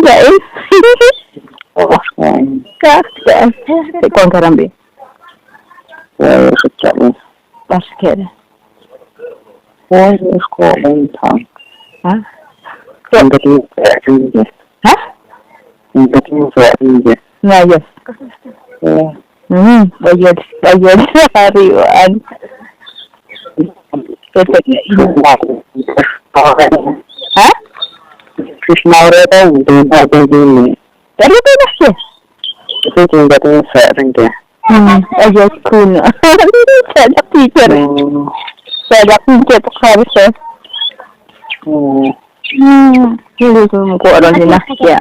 Enggak. Kak. Con carambe. Sekali. Pas kere. Sekolah entah. Hah? Untuk itu Hah? untuk itu Nah, yes. Bayar harian. Hah? Krisnaura tahu tempat ini. Tapi bebas ya? Itu tempatnya sering dia. Aja kuno. Saya teacher. Saya teacher harusnya. Ini tuh kok orang ini ya.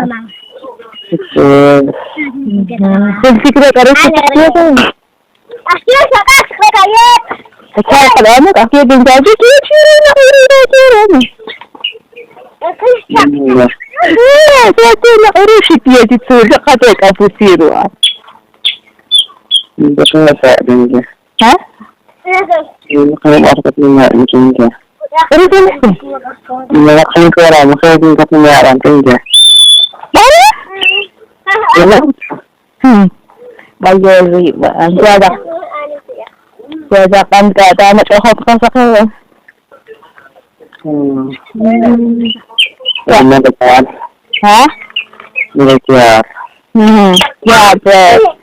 Fikir harus ya kan. Akhirnya sekarang sekalian. Sekarang kalau akhirnya benjaji kiri nak urus. Saya nak urus dia di sana kata kapusiru. Betul sering dia. Hah? Ini kalau orang punya mungkin dia. Urus ini. Ini kalau orang mungkin kita punya orang dia. Bayar riba. Jaga kan kata anak cokok kasar. Mana depan? Hah? Militer. Ya, betul.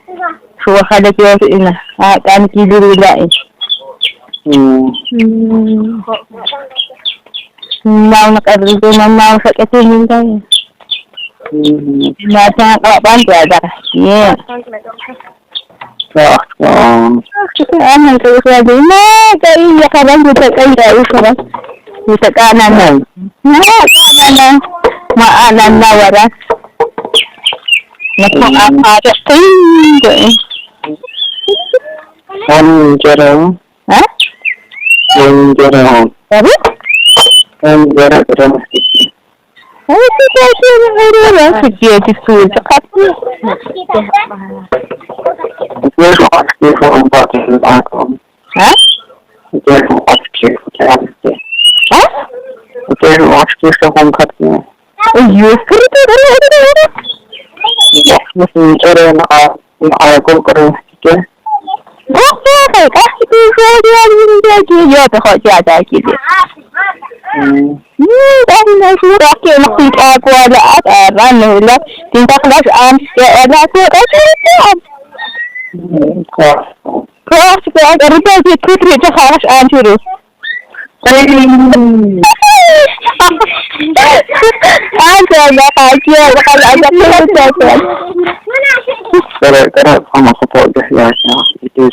Suara dia ini. Kan tidur lagi. Mau nak ada tu mau sakit ini kan. Macam apa dia ada. Ya. Anak tu saya ni, kaya ya kawan kita kaya kawan. Kita kanan. Kanan. Maanan nawaran. Nak apa tu? Jerong. Hah? Jerong. Apa? Jerong. Kita orang kerja di sul cakap. Hah? Ayuh, kerja itu dia tu kerja lagi. Dah nak suruh nak aku ada lah. Tindak kelas ya ada aku kelas kelas ada putri tu harus suruh. Ada kaji kalau ada putri. Kalau sama support ya itu.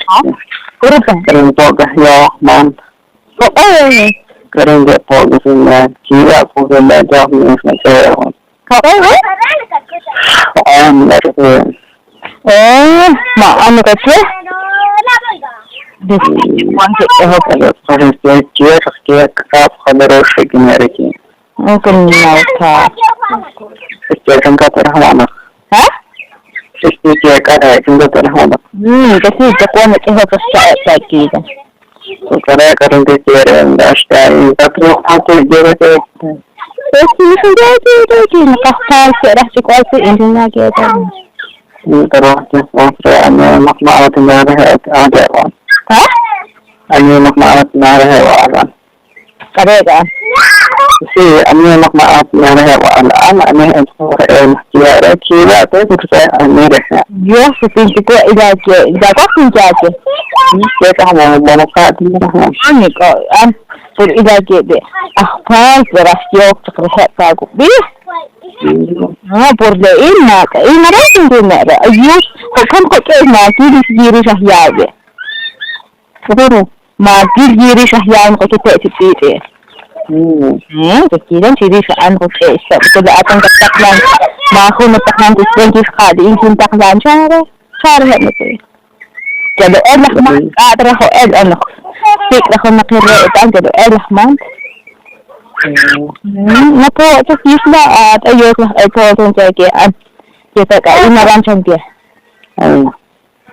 Kalau support ya man. Kalau dia support ya kira pun dah jauh macam. Mak kata. Kalau dia kerap хороший генерики. Kenal tak? Sekarang kata rahmat. Hah? Sekarang kata rahmat. Kasi jago nak iho percaya lagi kan. Sekarang dia kira dah stay. Tapi aku dia tu. Kasi sudah lagi nakasal serah cukup ini lagi ada. Terus dia makna tinggal ada kan. Hah? Ani makna ada. Kerja. Si ani makna ada ani kira tu saya ani dah. Ya, seperti itu ilaji. Jaga kunci. Kita mau kat ni dah. Ani kau pun ilaji deh. Apa beras jok terkesan aku. Bis. Boleh ina dah sendiri ada. Ayuh, kan kau kena diri sahaja. Betul. Mati diri sahaja kau kita cipta. Kekiran diri sahaja kau kita. Betul akan ketaklan. Mahu nataklan disebut sekali. Ingin taklan cara itu. Jadi enak mak. Terus enak. Sik aku nak kira itu jadi enak mak. Napo tu kisah ayuh lah itu tu jadi kita kau ini macam dia.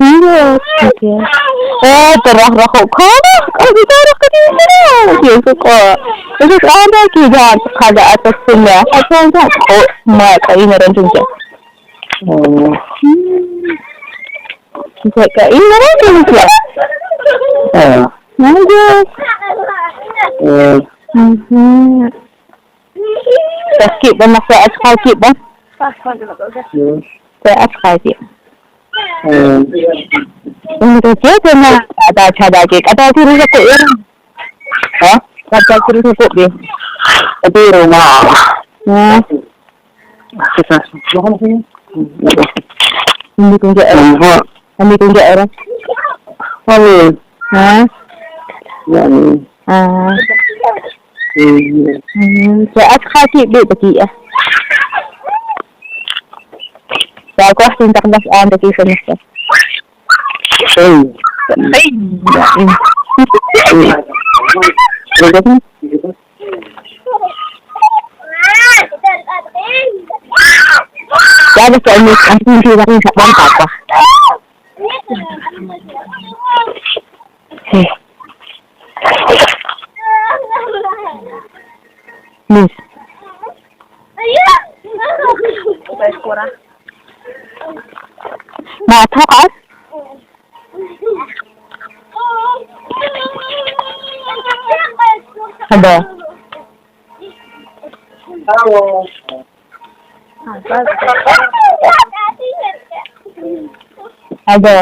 Iya, okey. Terah-rah kau dah. Kau bicara ke dia. Dia suka. Jadi ada lagi jangan sekadar atas sini. Apa yang tak kau mak kain orang tunjuk. Cakap ini orang tunjuk. Mana? Sakit dan masa askar sikit bang. Saya askar sikit. Untuk dia kena ada cara ke. Ada suruh cukup ya? Ha? Ada suruh cukup dia. Tapi rumah. Kita semua ni. Ini tunjuk orang. Ini tunjuk orang. Amin. Ha? Yani. Saya askar sikit dia pergi ya. Saya aku asyik tak nak anda kisah ni. Jadi saya ni nanti kita ni tak bangka apa. Miss. Nah, tak. Ada. Ada.